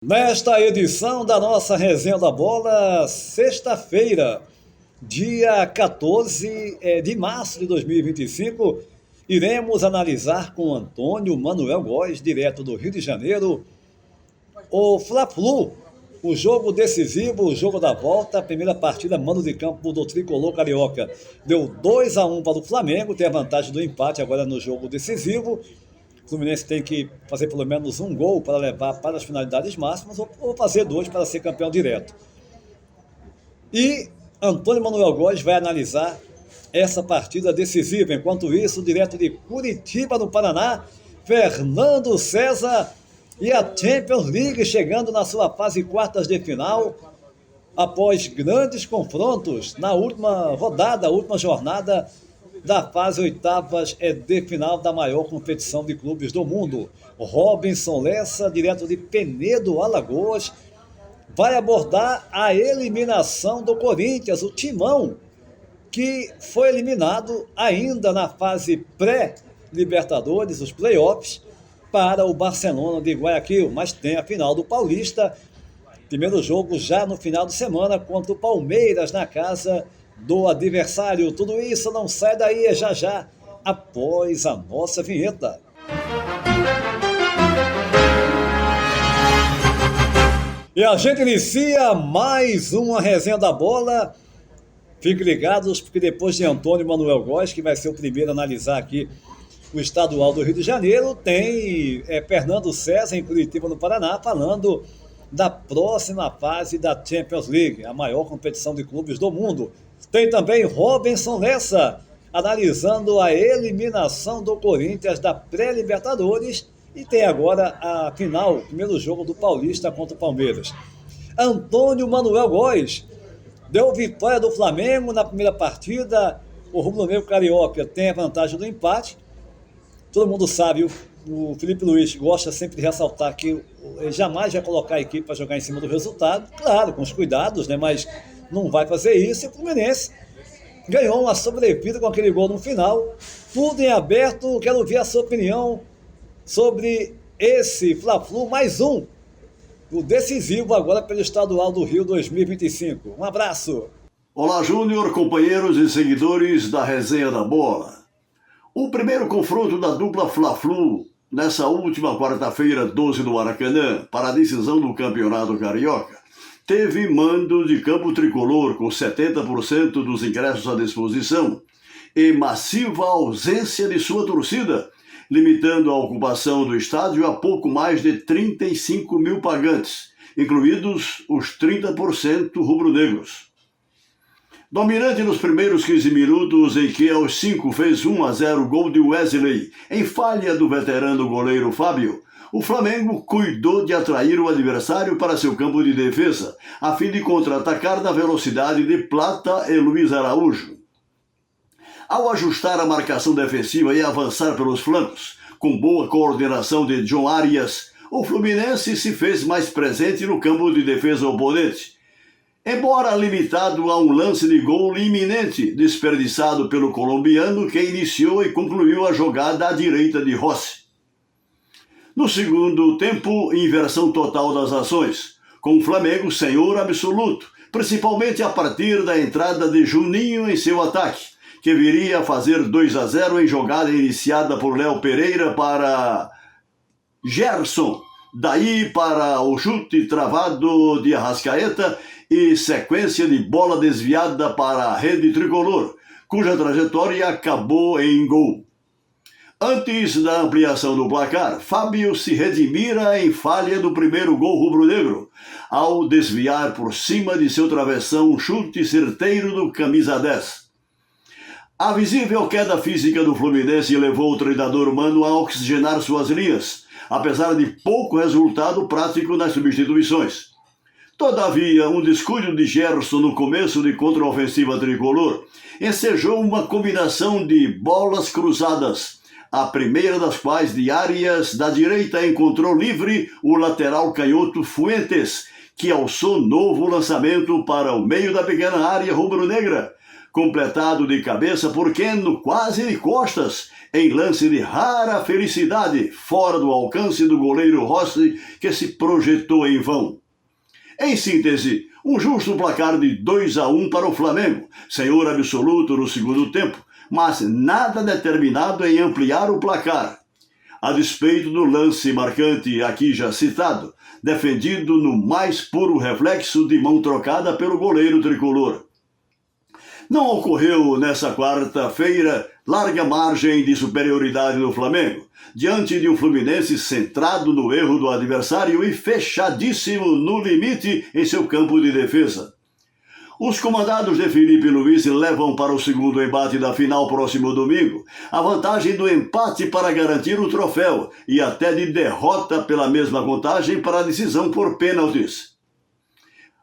Nesta edição da nossa Resenha da Bola, sexta-feira, dia 14 de março de 2025, iremos analisar com Antônio Manuel Góes, direto do Rio de Janeiro, o Fla-Flu, o jogo decisivo, o jogo da volta, a primeira partida, mando de campo do Tricolor Carioca. Deu 2-1 para o Flamengo, tem a vantagem do empate agora no jogo decisivo. O Fluminense tem que fazer pelo menos um gol para levar para as finalidades máximas ou fazer dois para ser campeão direto. E Antônio Manuel Góes vai analisar essa partida decisiva. Enquanto isso, direto de Curitiba, no Paraná, Fernando César e a Champions League chegando na sua fase quartas de final, após grandes confrontos na última rodada, última jornada da fase oitavas de final da maior competição de clubes do mundo. Robinson Lessa, direto de Penedo, Alagoas, vai abordar a eliminação do Corinthians, o Timão, que foi eliminado ainda na fase pré-Libertadores, os playoffs, para o Barcelona de Guayaquil, mas tem a final do Paulista, primeiro jogo já no final de semana contra o Palmeiras na casa do adversário. Tudo isso não sai daí, é já após a nossa vinheta. E a gente inicia mais uma Resenha da Bola. Fiquem ligados, porque depois de Antônio Manuel Góes, que vai ser o primeiro a analisar aqui o estadual do Rio de Janeiro, tem Fernando César em Curitiba, no Paraná, falando da próxima fase da Champions League, a maior competição de clubes do mundo. Tem também Robinson Lessa, analisando a eliminação do Corinthians da pré-Libertadores, e tem agora a final, o primeiro jogo do Paulista contra o Palmeiras. Antônio Manuel Góes deu vitória do Flamengo na primeira partida. O rubro-negro carioca tem a vantagem do empate. Todo mundo sabe, o Felipe Luiz gosta sempre de ressaltar que ele jamais vai colocar a equipe para jogar em cima do resultado, claro, com os cuidados, né? Mas não vai fazer isso. E o Fluminense ganhou uma sobrevida com aquele gol no final. Tudo em aberto, quero ver a sua opinião sobre esse Fla-Flu, mais um, o decisivo agora pelo Estadual do Rio 2025. Um abraço. Olá, Júnior, companheiros e seguidores da Resenha da Bola. O primeiro confronto da dupla Fla-Flu, nessa última quarta-feira, 12 do Maracanã, para a decisão do Campeonato Carioca, teve mando de campo tricolor com 70% dos ingressos à disposição e massiva ausência de sua torcida, limitando a ocupação do estádio a pouco mais de 35 mil pagantes, incluídos os 30% rubro-negros. Dominante nos primeiros 15 minutos, em que aos 5 fez 1-0 gol de Wesley, em falha do veterano goleiro Fábio, o Flamengo cuidou de atrair o adversário para seu campo de defesa, a fim de contra-atacar na velocidade de Plata e Luiz Araújo. Ao ajustar a marcação defensiva e avançar pelos flancos, com boa coordenação de John Arias, o Fluminense se fez mais presente no campo de defesa oponente. Embora limitado a um lance de gol iminente, desperdiçado pelo colombiano, que iniciou e concluiu a jogada à direita de Rossi. No segundo tempo, inversão total das ações, com o Flamengo senhor absoluto, principalmente a partir da entrada de Juninho em seu ataque, que viria a fazer 2-0 em jogada iniciada por Léo Pereira para Gerson, daí para o chute travado de Arrascaeta e sequência de bola desviada para a rede tricolor, cuja trajetória acabou em gol. Antes da ampliação do placar, Fábio se redimira em falha do primeiro gol rubro-negro, ao desviar por cima de seu travessão um chute certeiro do camisa 10. A visível queda física do Fluminense levou o treinador Mano a oxigenar suas linhas, apesar de pouco resultado prático nas substituições. Todavia, um descuido de Gerson no começo de contra-ofensiva tricolor ensejou uma combinação de bolas cruzadas, a primeira das quais de Arias da direita encontrou livre o lateral canhoto Fuentes, que alçou novo lançamento para o meio da pequena área rubro-negra, completado de cabeça por Keno quase de costas, em lance de rara felicidade, fora do alcance do goleiro Rossi, que se projetou em vão. Em síntese, um justo placar de 2-1 para o Flamengo, senhor absoluto no segundo tempo, mas nada determinado em ampliar o placar. A despeito do lance marcante aqui já citado, defendido no mais puro reflexo de mão trocada pelo goleiro tricolor. Não ocorreu nessa quarta-feira larga margem de superioridade do Flamengo, diante de um Fluminense centrado no erro do adversário e fechadíssimo no limite em seu campo de defesa. Os comandados de Felipe Luiz levam para o segundo embate da final próximo domingo a vantagem do empate para garantir o troféu e até de derrota pela mesma contagem para a decisão por pênaltis.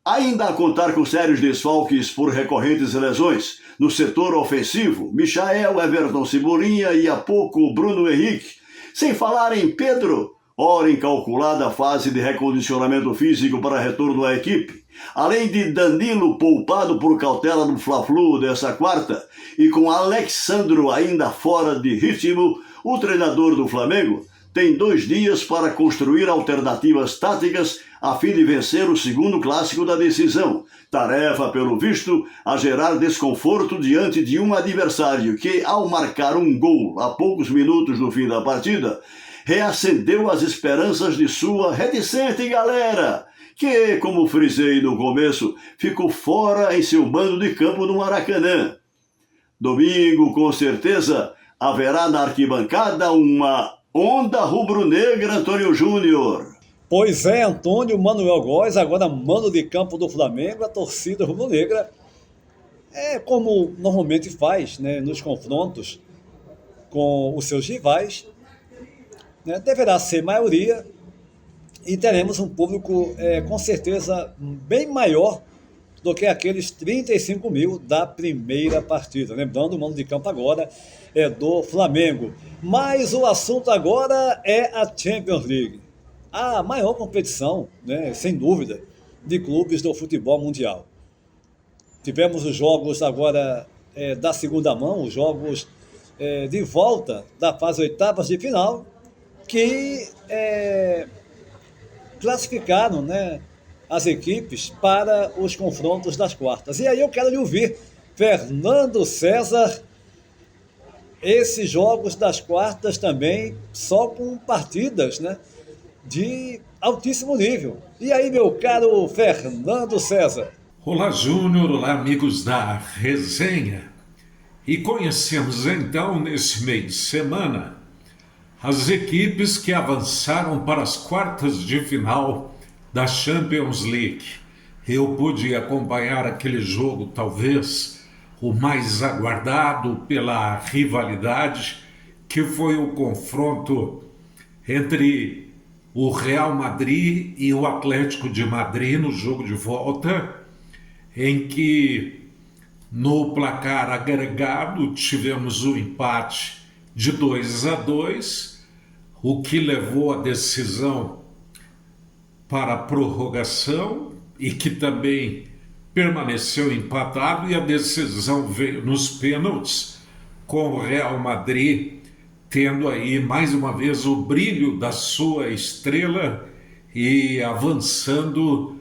Ainda a contar com sérios desfalques por recorrentes lesões no setor ofensivo, Michael, Everton Cebolinha e há pouco Bruno Henrique, sem falar em Pedro, ora em calculada fase de recondicionamento físico para retorno à equipe, além de Danilo poupado por cautela no Fla-Flu dessa quarta e com Alexandro ainda fora de ritmo, o treinador do Flamengo tem 2 dias para construir alternativas táticas a fim de vencer o segundo clássico da decisão, tarefa, pelo visto, a gerar desconforto diante de um adversário que, ao marcar um gol a poucos minutos do fim da partida, reacendeu as esperanças de sua reticente galera, que, como frisei no começo, ficou fora em seu mando de campo no Maracanã. Domingo, com certeza, haverá na arquibancada uma onda rubro-negra, Antônio Júnior. Pois é, Antônio Manuel Góes, agora mano de campo do Flamengo, a torcida rubro-negra, como normalmente faz, né, nos confrontos com os seus rivais, né, deverá ser maioria e teremos um público com certeza bem maior do que aqueles 35 mil da primeira partida. Lembrando, o mano de campo agora é do Flamengo. Mas o assunto agora é a Champions League, a maior competição, né, sem dúvida, de clubes do futebol mundial. Tivemos os jogos agora da segunda mão, os jogos de volta da fase oitavas de final, que classificaram, né, as equipes para os confrontos das quartas. E aí eu quero lhe ouvir, Fernando César, esses jogos das quartas também só com partidas, né, de altíssimo nível. E aí, meu caro Fernando César? Olá, Júnior, olá, amigos da resenha. E conhecemos então, nesse meio de semana, as equipes que avançaram para as quartas de final da Champions League. Eu pude acompanhar aquele jogo, talvez o mais aguardado pela rivalidade, que foi o confronto entre o Real Madrid e o Atlético de Madrid no jogo de volta, em que no placar agregado tivemos um empate de 2-2, o que levou a decisão para a prorrogação e que também permaneceu empatado, e a decisão veio nos pênaltis, com o Real Madrid tendo aí mais uma vez o brilho da sua estrela e avançando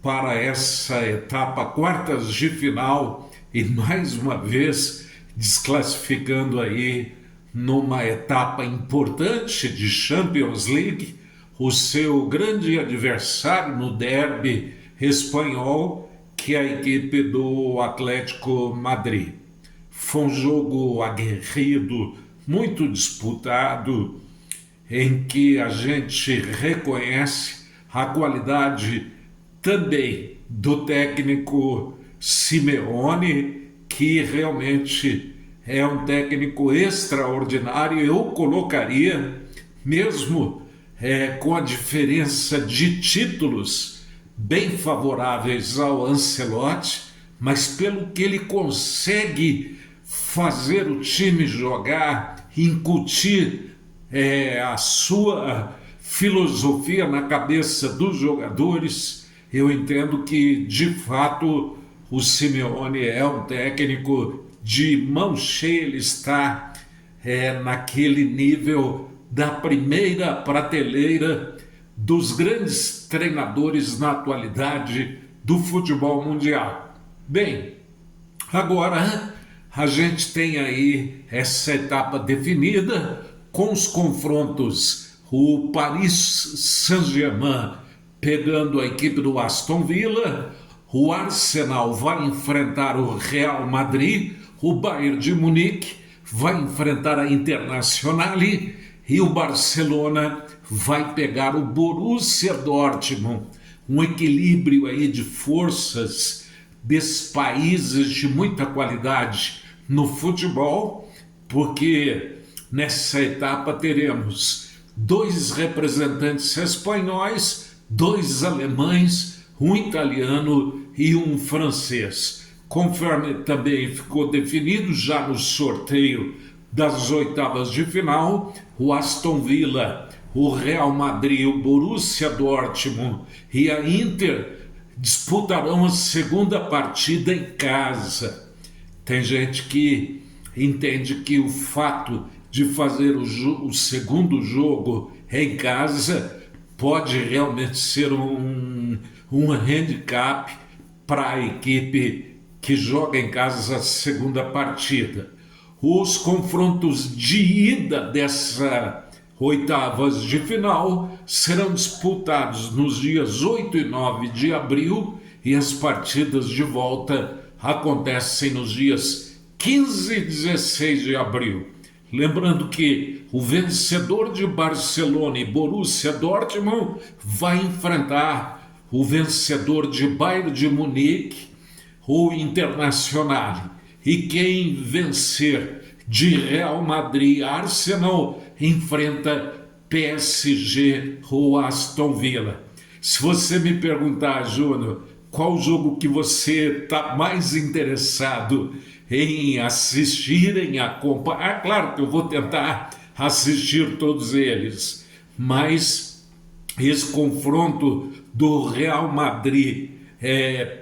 para essa etapa quartas de final e mais uma vez desclassificando aí numa etapa importante de Champions League o seu grande adversário no derby espanhol, que é a equipe do Atlético Madrid. Foi um jogo aguerrido, muito disputado, em que a gente reconhece a qualidade também do técnico Simeone, que realmente é um técnico extraordinário. Eu colocaria, mesmo com a diferença de títulos bem favoráveis ao Ancelotti, mas pelo que ele consegue fazer o time jogar, incutir a sua filosofia na cabeça dos jogadores, eu entendo que, de fato, O Simeone é um técnico de mão cheia, ele está naquele nível da primeira prateleira dos grandes treinadores na atualidade do futebol mundial. Bem, agora a gente tem aí essa etapa definida com os confrontos. O Paris Saint-Germain pegando a equipe do Aston Villa, o Arsenal vai enfrentar o Real Madrid, o Bayern de Munique vai enfrentar a Internazionale e o Barcelona vai pegar o Borussia Dortmund. Um equilíbrio aí de forças desses países de muita qualidade no futebol, porque nessa etapa teremos 2 representantes espanhóis, 2 alemães, um italiano e um francês. Conforme também ficou definido já no sorteio das oitavas de final, o Aston Villa, o Real Madrid, o Borussia Dortmund e a Inter disputarão a segunda partida em casa. Tem gente que entende que o fato de fazer o segundo jogo em casa pode realmente ser um handicap para a equipe que joga em casa a segunda partida. Os confrontos de ida dessa oitavas de final serão disputados nos dias 8 e 9 de abril e as partidas de volta acontecem nos dias 15 e 16 de abril. Lembrando que o vencedor de Barcelona e Borussia Dortmund vai enfrentar o vencedor de Bayern de Munique ou Internazionale. E quem vencer de Real Madrid e Arsenal enfrenta PSG ou Aston Villa. Se você me perguntar, Júnior, qual jogo que você está mais interessado em assistir, em acompanhar, claro que eu vou tentar assistir todos eles, mas esse confronto do Real Madrid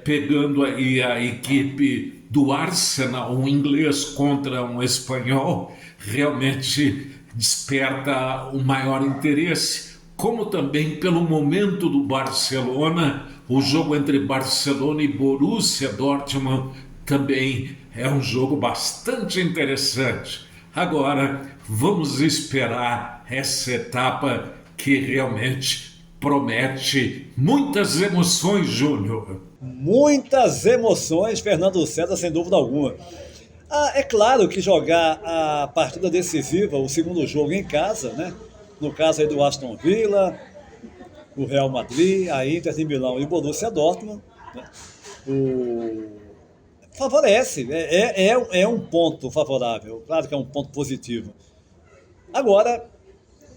pegando aí a equipe do Arsenal, um inglês contra um espanhol, realmente desperta o maior interesse, como também pelo momento do Barcelona. O jogo entre Barcelona e Borussia Dortmund também é um jogo bastante interessante. Agora, vamos esperar essa etapa que realmente promete muitas emoções, Júnior. Muitas emoções, Fernando César, sem dúvida alguma. É claro que jogar a partida decisiva, o segundo jogo em casa, né? No caso aí do Aston Villa, o Real Madrid, a Inter de Milão e o Borussia Dortmund, né? Favorece, é um ponto favorável, claro que é um ponto positivo. Agora,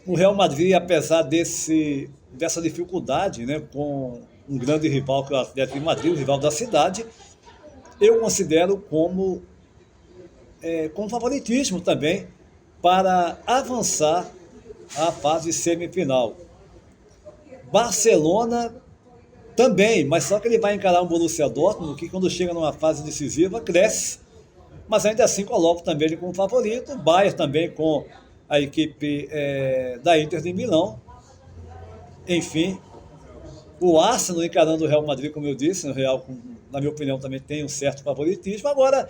o Real Madrid, apesar dessa dificuldade, né, com um grande rival que é o Atlético de Madrid, o rival da cidade, eu considero como favoritismo também para avançar à fase semifinal. Barcelona também, mas só que ele vai encarar um Borussia Dortmund que quando chega numa fase decisiva cresce, mas ainda assim coloco também ele como favorito. O Bayern também com a equipe da Inter de Milão. Enfim, o Arsenal encarando o Real Madrid, como eu disse, o Real, na minha opinião, também tem um certo favoritismo. Agora,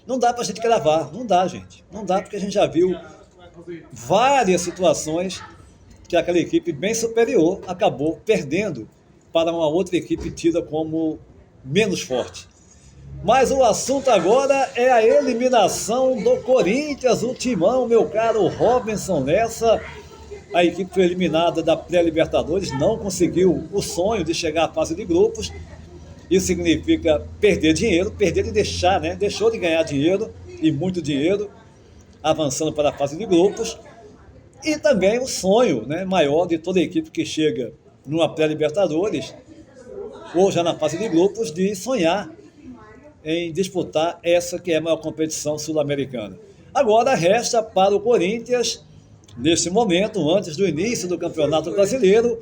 não dá pra gente cravar, não dá, gente. Não dá, porque a gente já viu várias situações que aquela equipe bem superior acabou perdendo para uma outra equipe tida como menos forte. Mas o assunto agora é a eliminação do Corinthians, o timão, meu caro Robinson Lessa. A equipe foi eliminada da pré-Libertadores, não conseguiu o sonho de chegar à fase de grupos. Isso significa perder dinheiro, perder e deixar, né? Deixou de ganhar dinheiro, e muito dinheiro, avançando para a fase de grupos. E também o sonho, né, maior de toda a equipe que chega numa pré-Libertadores, ou já na fase de grupos, de sonhar em disputar essa que é a maior competição sul-americana. Agora resta para o Corinthians, neste momento, antes do início do Campeonato Brasileiro,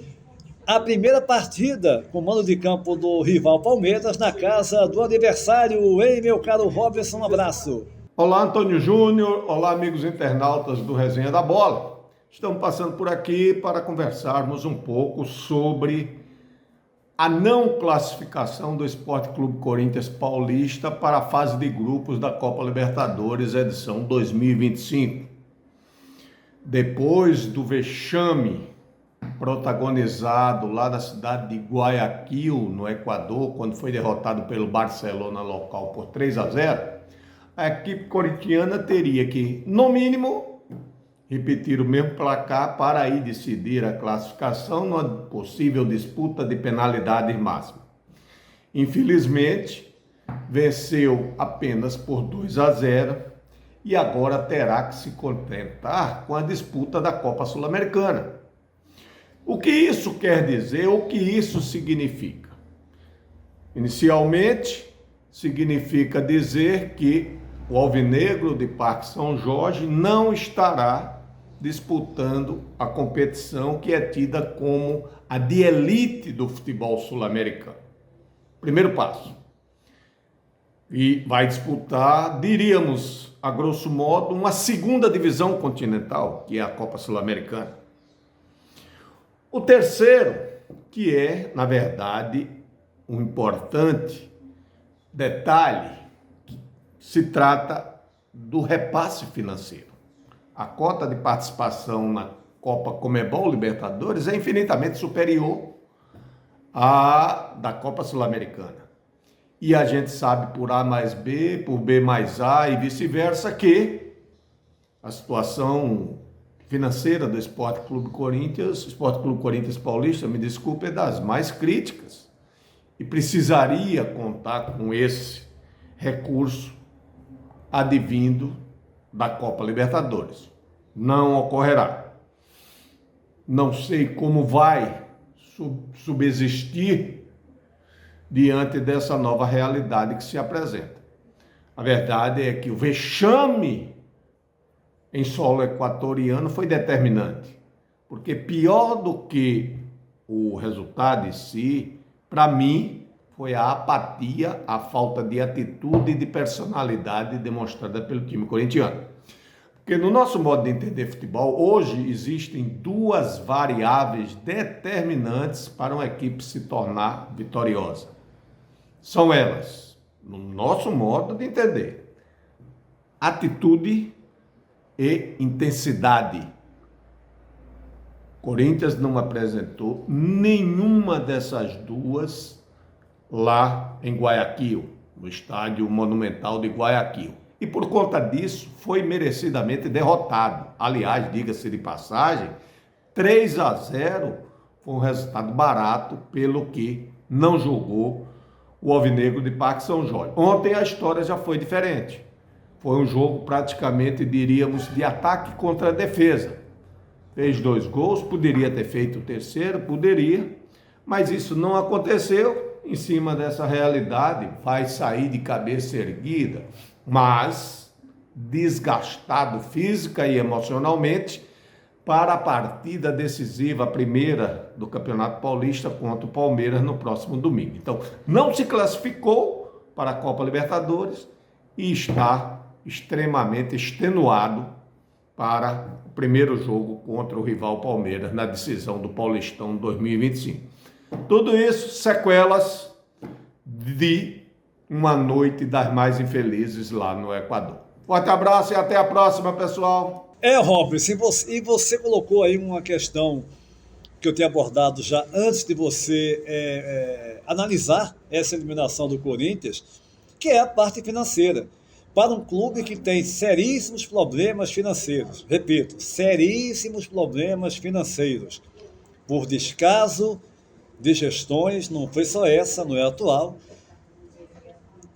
a primeira partida com o mando de campo do rival Palmeiras na casa do adversário. Ei, meu caro Robson, um abraço. Olá, Antônio Júnior. Olá, amigos internautas do Resenha da Bola. Estamos passando por aqui para conversarmos um pouco sobre a não classificação do Sport Clube Corinthians Paulista para a fase de grupos da Copa Libertadores, edição 2025. Depois do vexame protagonizado lá na cidade de Guayaquil, no Equador, quando foi derrotado pelo Barcelona local por 3-0, a equipe corintiana teria que, no mínimo, repetir o mesmo placar para aí decidir a classificação numa possível disputa de penalidade máxima. Infelizmente, venceu apenas por 2-0 e agora terá que se contentar com a disputa da Copa Sul-Americana. O que isso quer dizer? O que isso significa? Inicialmente, significa dizer que o Alvinegro de Parque São Jorge não estará disputando a competição que é tida como a de elite do futebol sul-americano. Primeiro passo. E vai disputar, diríamos, a grosso modo, uma segunda divisão continental, que é a Copa Sul-Americana. O terceiro, que é, na verdade, um importante detalhe, se trata do repasse financeiro. A cota de participação na Copa Conmebol Libertadores é infinitamente superior à da Copa Sul-Americana. E a gente sabe por A mais B, por B mais A e vice-versa que a situação financeira do Sport Clube Corinthians Paulista, me desculpe, é das mais críticas. E precisaria contar com esse recurso advindo da Copa Libertadores. Não ocorrerá. Não sei como vai subsistir diante dessa nova realidade que se apresenta. A verdade é que o vexame em solo equatoriano foi determinante, porque pior do que o resultado em si, para mim, foi a apatia, a falta de atitude e de personalidade demonstrada pelo time corintiano. Porque no nosso modo de entender futebol, hoje existem duas variáveis determinantes para uma equipe se tornar vitoriosa. São elas, no nosso modo de entender, atitude e intensidade. Corinthians não apresentou nenhuma dessas duas lá em Guayaquil, no estádio monumental de Guayaquil. E por conta disso, foi merecidamente derrotado. Aliás, diga-se de passagem, 3-0 foi um resultado barato pelo que não jogou o Alvinegro de Parque São Jorge. Ontem a história já foi diferente. Foi um jogo praticamente, diríamos, de ataque contra a defesa. Fez 2 gols, poderia ter feito o terceiro, poderia, mas isso não aconteceu. Em cima dessa realidade, vai sair de cabeça erguida, mas desgastado física e emocionalmente para a partida decisiva, a primeira do Campeonato Paulista contra o Palmeiras no próximo domingo. Então, não se classificou para a Copa Libertadores e está extremamente extenuado para o primeiro jogo contra o rival Palmeiras na decisão do Paulistão 2025. Tudo isso sequelas de uma noite das mais infelizes lá no Equador. Forte abraço e até a próxima, pessoal. Robson, e você colocou aí uma questão que eu tinha abordado já antes de você analisar essa eliminação do Corinthians, que é a parte financeira. Para um clube que tem seríssimos problemas financeiros, repito, seríssimos problemas financeiros, por descaso de gestões, não foi só essa, não é atual,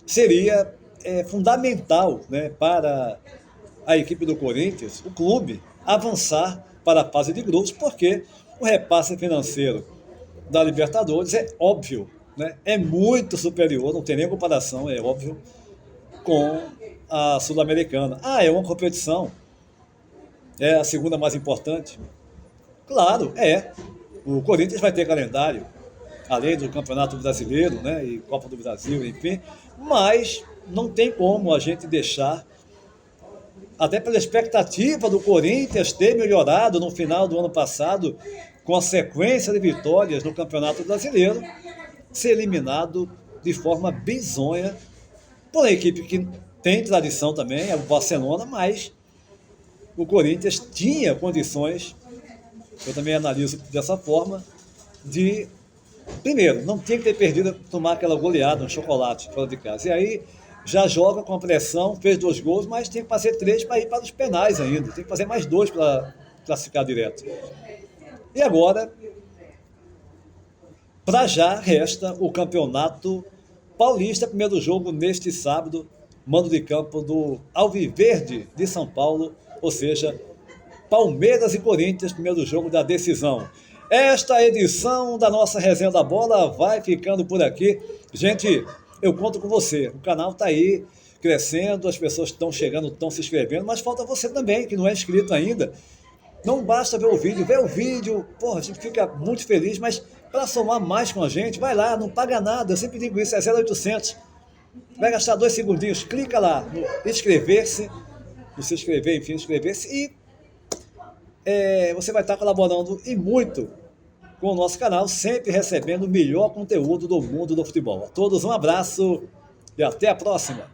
seria fundamental, né, para a equipe do Corinthians, o clube, avançar para a fase de grupos, porque o repasse financeiro da Libertadores é óbvio, né, é muito superior, não tem nem comparação, é óbvio, com a Sul-Americana. É uma competição, é a segunda mais importante? Claro, O Corinthians vai ter calendário, além do Campeonato Brasileiro, né, e Copa do Brasil, enfim, mas não tem como a gente deixar, até pela expectativa do Corinthians ter melhorado no final do ano passado, com a sequência de vitórias no Campeonato Brasileiro, ser eliminado de forma bizonha por uma equipe que tem tradição também, é o Barcelona, mas o Corinthians tinha condições, eu também analiso dessa forma, de, primeiro, não tinha que ter perdido, tomar aquela goleada, um chocolate fora de casa. E aí já joga com a pressão, fez 2 gols, mas tem que fazer 3 para ir para os penais ainda, tem que fazer mais 2 para classificar direto. E agora, para já resta o Campeonato Paulista, primeiro jogo neste sábado, mando de campo do Alviverde de São Paulo, ou seja, Palmeiras e Corinthians, primeiro jogo da decisão. Esta edição da nossa Resenha da Bola vai ficando por aqui. Gente, eu conto com você, o canal está aí crescendo, as pessoas estão chegando, estão se inscrevendo, mas falta você também, que não é inscrito ainda. Não basta ver o vídeo, porra, a gente fica muito feliz, mas para somar mais com a gente, vai lá, não paga nada, eu sempre digo isso, é 0800. Vai gastar 2 segundinhos, clica lá no inscrever-se, no se inscrever, enfim, inscrever-se, e você vai estar colaborando e muito com o nosso canal, sempre recebendo o melhor conteúdo do mundo do futebol. A todos um abraço e até a próxima.